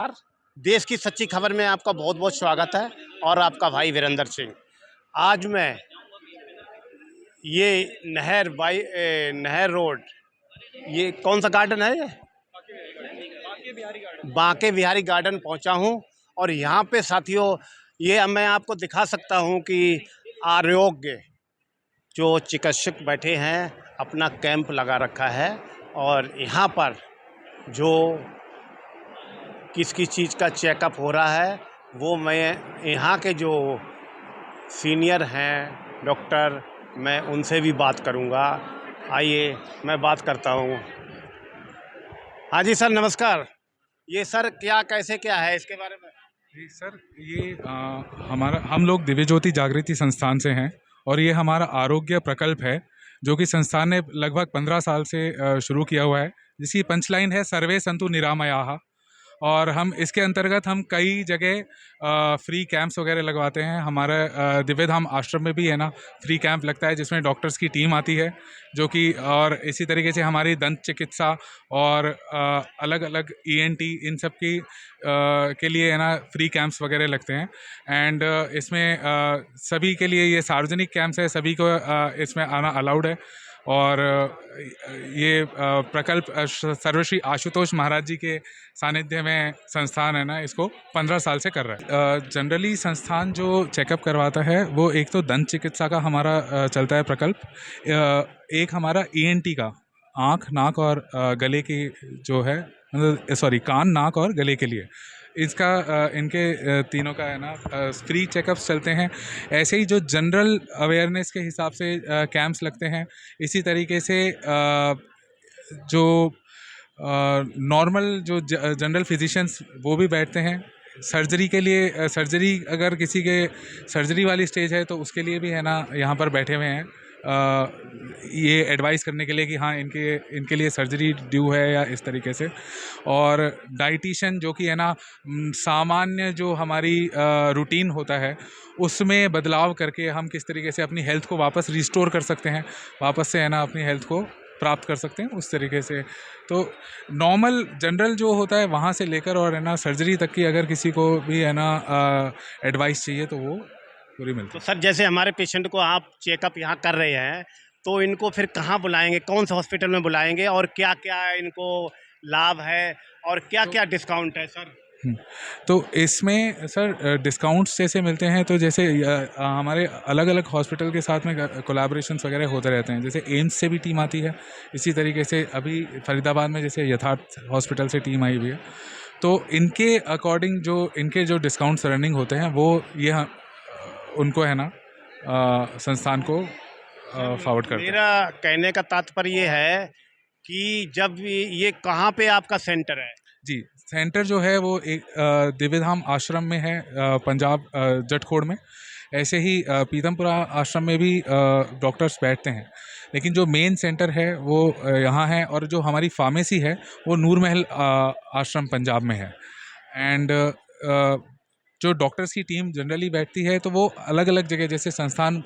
नमस्कार। देश की सच्ची खबर में आपका बहुत बहुत स्वागत है और आपका भाई वीरेंद्र सिंह। आज मैं ये नहर रोड, ये कौन सा गार्डन है? ये बांके बिहारी गार्डन पहुंचा हूं और यहाँ पे साथियों ये अब मैं आपको दिखा सकता हूं कि आरोग्य जो चिकित्सक बैठे हैं अपना कैंप लगा रखा है और यहाँ पर जो किस किस चीज़ का चेकअप हो रहा है वो मैं यहाँ के जो सीनियर हैं डॉक्टर, मैं उनसे भी बात करूँगा। आइए मैं बात करता हूँ। हाँ जी सर, नमस्कार। ये सर क्या कैसे क्या है इसके बारे में? जी सर, ये हम लोग दिव्य ज्योति जागृति संस्थान से हैं और ये हमारा आरोग्य प्रकल्प है जो कि संस्थान ने लगभग 15 साल से शुरू किया हुआ है, जिसकी पंचलाइन है सर्वे संतु निरामयाः। और हम इसके अंतर्गत हम कई जगह फ्री कैंप्स वगैरह लगवाते हैं। हमारा दिव्य धाम आश्रम में भी है ना, फ्री कैंप लगता है जिसमें डॉक्टर्स की टीम आती है जो कि, और इसी तरीके से हमारी दंत चिकित्सा और अलग अलग ईएनटी इन सब की के लिए है ना फ्री कैंप्स वगैरह लगते हैं। एंड इसमें सभी के लिए ये सार्वजनिक कैंप्स है, सभी को इसमें आना अलाउड है। और ये प्रकल्प सर्वश्री आशुतोष महाराज जी के सानिध्य में संस्थान है ना, इसको 15 साल से कर रहा है। जनरली संस्थान जो चेकअप करवाता है वो एक तो दंत चिकित्सा का हमारा चलता है प्रकल्प, एक हमारा ईएनटी का आँख नाक और गले की जो है, मतलब सॉरी कान नाक और गले के लिए इसका इनके तीनों का है ना फ्री चेकअप्स चलते हैं। ऐसे ही जो जनरल अवेयरनेस के हिसाब से कैंप्स लगते हैं, इसी तरीके से जो नॉर्मल जो जनरल फिजिशियंस वो भी बैठते हैं सर्जरी के लिए। सर्जरी अगर किसी के सर्जरी वाली स्टेज है तो उसके लिए भी है ना यहाँ पर बैठे हुए हैं ये एडवाइस करने के लिए कि हाँ इनके लिए सर्जरी ड्यू है या इस तरीके से। और डाइटिशियन जो कि है ना सामान्य जो हमारी रूटीन होता है उसमें बदलाव करके हम किस तरीके से अपनी हेल्थ को वापस रिस्टोर कर सकते हैं, वापस से है ना अपनी हेल्थ को प्राप्त कर सकते हैं उस तरीके से। तो नॉर्मल जनरल जो होता है वहाँ से लेकर और है ना सर्जरी तक की अगर किसी को भी है ना एडवाइस चाहिए तो वो पूरी मिलती तो है। सर जैसे हमारे पेशेंट को आप चेकअप यहाँ कर रहे हैं तो इनको फिर कहाँ बुलाएंगे, कौन से हॉस्पिटल में बुलाएंगे और क्या क्या इनको लाभ है और क्या क्या डिस्काउंट है सर? हुँ। तो इसमें सर डिस्काउंट्स जैसे मिलते हैं तो जैसे हमारे अलग-अलग हॉस्पिटल के साथ में कोलैबोरेशंस वगैरह होते रहते हैं। जैसे एम्स से भी टीम आती है, इसी तरीके से अभी फरीदाबाद में जैसे यथार्थ हॉस्पिटल से टीम आई हुई है। तो इनके अकॉर्डिंग जो इनके जो डिस्काउंट्स रनिंग होते हैं वो ये उनको है ना संस्थान को सर फॉरवर्ड करते हैं। मेरा कहने का तात्पर्य ये है कि जब ये कहाँ पे आपका सेंटर है? जी, सेंटर जो है वो एक दिव्यधाम आश्रम में है, पंजाब जटखोड़ में। ऐसे ही पीतमपुरा आश्रम में भी डॉक्टर्स बैठते हैं, लेकिन जो मेन सेंटर है वो यहाँ है। और जो हमारी फार्मेसी है वो नूर महल आश्रम पंजाब में है। एंड जो डॉक्टर्स की टीम जनरली बैठती है तो वो अलग अलग जगह, जैसे संस्थान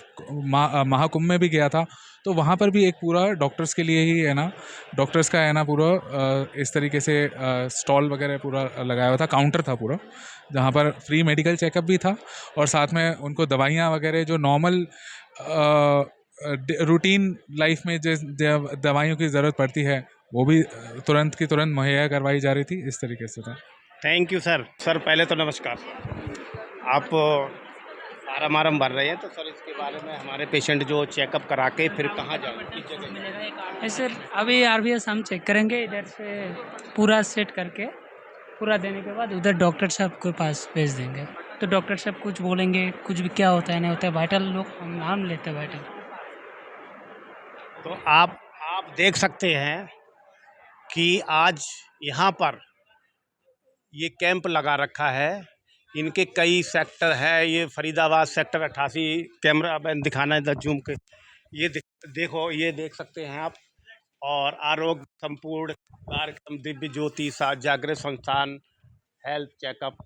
महाकुंभ में भी गया था तो वहाँ पर भी एक पूरा डॉक्टर्स के लिए ही है ना, डॉक्टर्स का है ना पूरा इस तरीके से स्टॉल वगैरह पूरा लगाया हुआ था, काउंटर था पूरा, जहाँ पर फ्री मेडिकल चेकअप भी था और साथ में उनको दवाइयाँ वगैरह जो नॉर्मल रूटीन लाइफ में जिस दवाइयों की ज़रूरत पड़ती है वो भी तुरंत की तुरंत मुहैया करवाई जा रही थी, इस तरीके से था। Thank you sir. सर पहले तो नमस्कार। आप फार्म वारम भर रहे हैं तो सर इसके बारे में हमारे पेशेंट जो चेकअप करा के फिर कहाँ जाएंगे, किस जगह? सर अभी आरबीएस हम चेक करेंगे इधर से पूरा सेट करके, पूरा देने के बाद उधर डॉक्टर साहब के पास भेज देंगे। तो डॉक्टर साहब कुछ बोलेंगे, कुछ भी क्या होता है नहीं होता है, वाइटल लोग हम नाम लेते हैं वाइटल। तो आप देख सकते हैं कि आज यहाँ पर ये कैंप लगा रखा है। इनके कई सेक्टर है, ये फरीदाबाद सेक्टर 88 कैमरा मैन दिखाना है जूम के, ये देखो ये देख सकते हैं आप। और आरोग्य संपूर्ण कार्यक्रम दिव्य ज्योति जागृत संस्थान हेल्थ चेकअप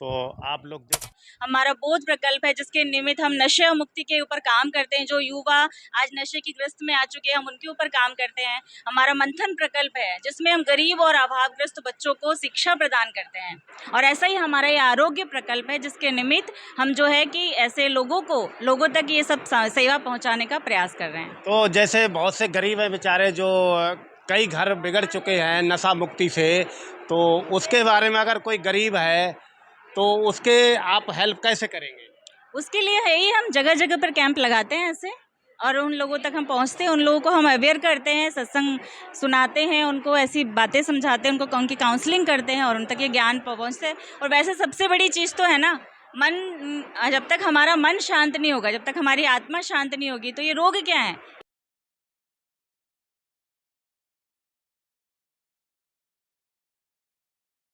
तो आप लोग देख हमारा बोध प्रकल्प है जिसके निमित्त हम नशे और मुक्ति के ऊपर काम करते हैं। जो युवा आज नशे की ग्रस्त में आ चुके हैं, हम उनके ऊपर काम करते हैं। हमारा मंथन प्रकल्प है जिसमें हम गरीब और अभावग्रस्त बच्चों को शिक्षा प्रदान करते हैं। और ऐसा ही हमारा ये आरोग्य प्रकल्प है जिसके निमित्त हम जो है कि ऐसे लोगों तक ये सब सेवा पहुँचाने का प्रयास कर रहे हैं। तो जैसे बहुत से गरीब हैं बेचारे जो कई घर बिगड़ चुके हैं नशा मुक्ति से, तो उसके बारे में अगर कोई गरीब है तो उसके आप हेल्प कैसे करेंगे? उसके लिए है ही हम जगह जगह पर कैंप लगाते हैं ऐसे, और उन लोगों तक हम पहुंचते हैं, उन लोगों को हम अवेयर करते हैं, सत्संग सुनाते हैं, उनको ऐसी बातें समझाते हैं, उनको उनकी काउंसलिंग करते हैं और उन तक ये ज्ञान पहुंचते हैं। और वैसे सबसे बड़ी चीज़ तो है ना मन, जब तक हमारा मन शांत नहीं होगा, जब तक हमारी आत्मा शांत नहीं होगी, तो ये रोग क्या है?